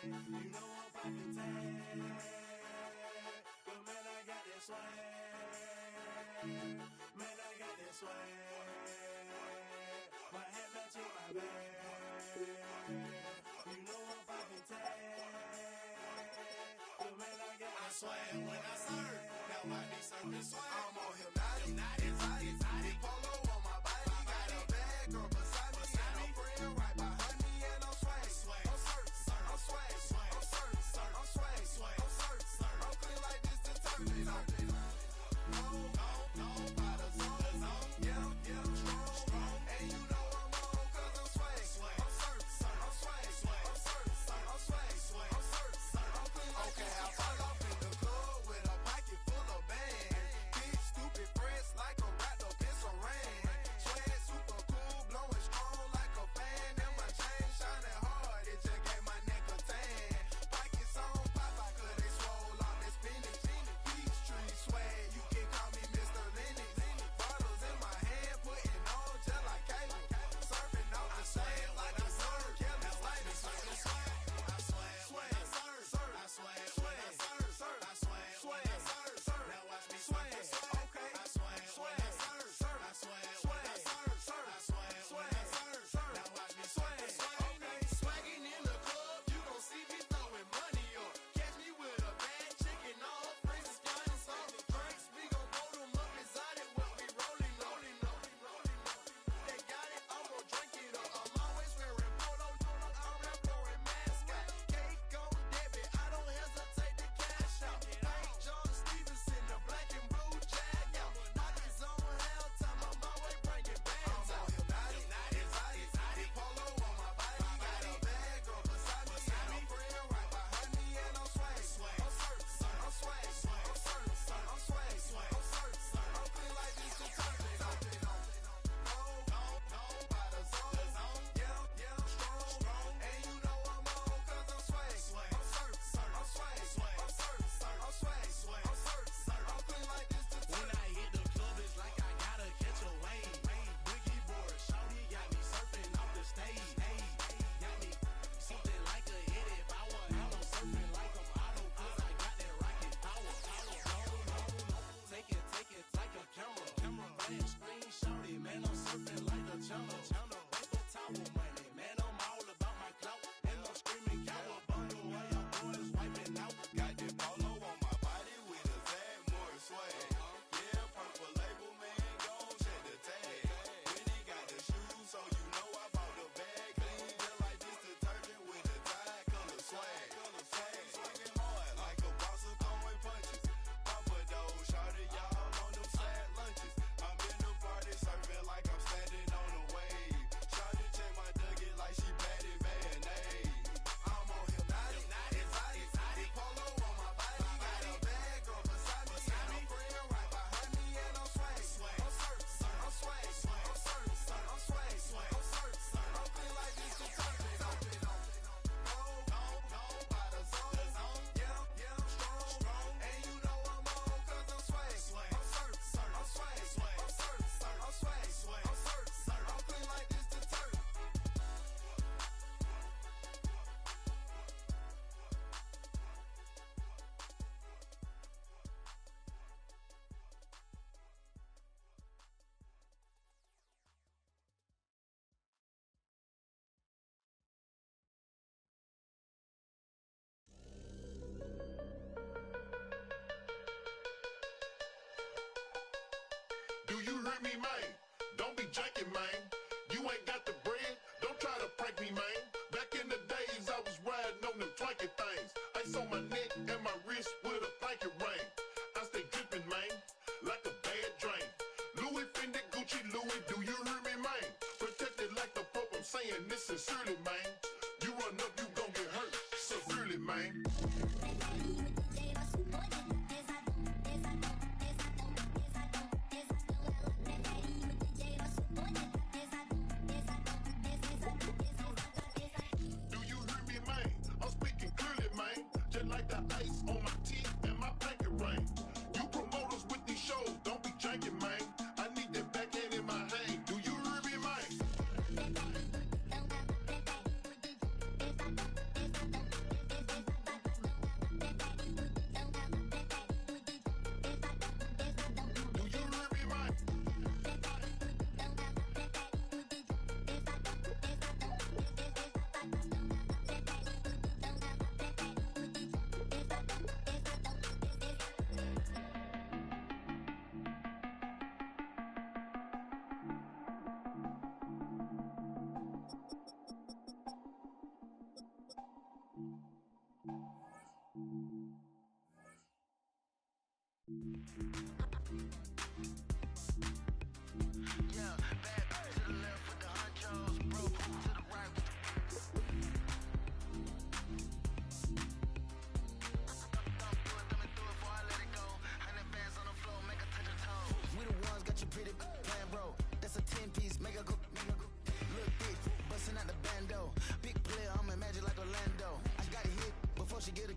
You know I'm poppin' tag. But man, I got this swag. Man, I got this swag. My head matching my bag. You know I'm poppin' tag. But man, I got this swag. When I serve, now I be serving swag. I'm on hypnotic, exotic, polo on my body. Got a bad girl beside me, and a friend right behind me, and I'm swag. I'm swag, I'm swag, I'm swag, I'm swag, I'm swag, I'm clean like this detergent. No, by the zone, yeah, I'm strong, and you know I'm on 'cause I'm swag. I'm swag, I'm swag, I'm swag, I'm clean like this. Okay, I fall off in the club with a pocket full of bands. Big stupid friends like a wrapped up in saran. Swag super cool, blowing strong like a fan. And my chain shining hard, it just gave my neck a tan. Pockets on Popeye, 'cause they swole off that spinach. Peachtree swag, you can call me Mr. Lennox. Bottles in my hand, putting on just like cable. Surfing off the sand like I serve. Kelly Slater, I swag, I swag, I serve. I swag, swag, I swag, swag, now watch me swag. Okay, I swag, swag, I swag, swag, I swag, swag, now watch me swag. Okay, swagging in the club, you gon' see me throwing money up. Catch me with a bad chicken, all friends, got some drinks. We gon' blow them up inside it while we rolling. They got it, I'm gon' drink it up. I'm always wearing polo, I'm that foreign mascot. Cake on debit, I don't hesitate to cash out. Thank John Stevenson, the black and blue jag out. Pockets on hell time, I'm always bringing bands out. I'm on exotic, polo on my body. Got a bad girl beside me, and a friend right behind me, and I'm swag. I'm swag, I'm swag, I'm clean like this detergent. No, by the zone, yeah, I'm strong, and you know I'm on 'cause I'm swag. I'm swag, I'm clean like this detergent. When I hit the club, it's like I gotta catch a wave. Boogie board, shawty got me surfing off the stage. Got me something like a hit if I was out on surfing like I'm auto 'cause I got that rocket power. No, take it like a camera. Flash screen, shawty, man, I'm surfing like the channel. Paper towel money, man, I'm all about my clout. And I'm screaming cowabunga while y'all boys wiping out. Got that polo on my body with a Zag more swag. Yeah, purple label, man, gon' check the tag. When he got the shoes, so you know I bought the bag. Clean just like this detergent with a Tide color swag. Swinging hard like a boxer throwing punches. Papa dough, shawty, y'all on them sad lunches. I'm in the party serving like I'm standing on a wave. Shawty check my Dougie like she batted mayonnaise. I'm on hypnotic, exotic, polo on my body. Got a bad girl beside me, and a friend right behind me, and I'm swag. I'm swag, I'm clean like this detergent. No, by the zone, yeah, I'm strong, and you know I'm on 'cause I'm swag. I'm swag, I'm clean like this detergent. Do you hear me, man? Don't be janking, man. You ain't got the bread, don't try to prank me, man. Back in the days, I was riding on them twanky things. Ice on my neck and my wrist with a blanket ring. I stay dripping, man, like a bad drain. Louis Fendi, Gucci, Louis, do you hear me, man? Protected like the Pope, I'm saying this sincerely, man. You run man. Do you hear me, man? I'm speaking clearly, man. Just like the ice on my teeth and my pinky ring. You promoters with these shows, don't be janking, man. I need that backhand in my hand. Do you hear me, man? Do you hear me, man? Yeah, back to the left with the honchos, bro, to the right with the... Thumb through it before I let it go. 100 bands on the floor, make her touch her toes. We the ones got you pretty plan, bro. That's a 10-piece, make her go. Look big, busting out the bando. Big player, I'm in magic like Orlando. I got a hit before she get a...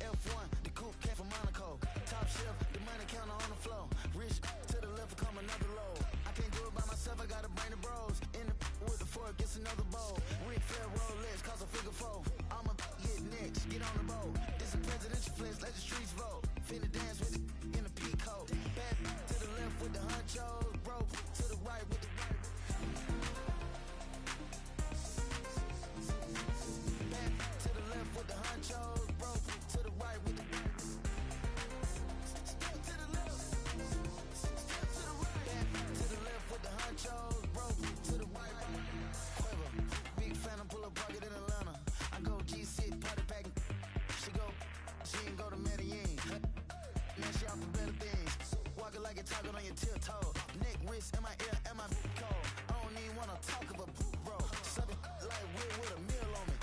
F1, the coupe came from Monaco. Top shelf, the money counter on the floor. Rich to the left, come another low. I can't do it by myself, I gotta bring the bros. In the with the fork, gets another bowl. Ric Flair Rolex, cost a figure four. I'ma get next, get on the boat. This a presidential flex, let the streets vote. Finna dance with it in a peacoat. Back to the left with the honchos, bro. To the right with the right. Back to the left with the honchos, bro. To the right with the right. Step to the left. Step to the right. Back to the left with the honchos, bro. To the right. Quavo, big fan, I pull up pocket in Atlanta. I go G6, party packing. She ain't go to Medellin. Now she out for better things. Walking like you're talking on your tiptoe. Neck, wrist, in my ear, and my cold. I don't even wanna talk about bro. Something like weird with a meal on me.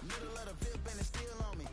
Middle of the VIP and it's still on me.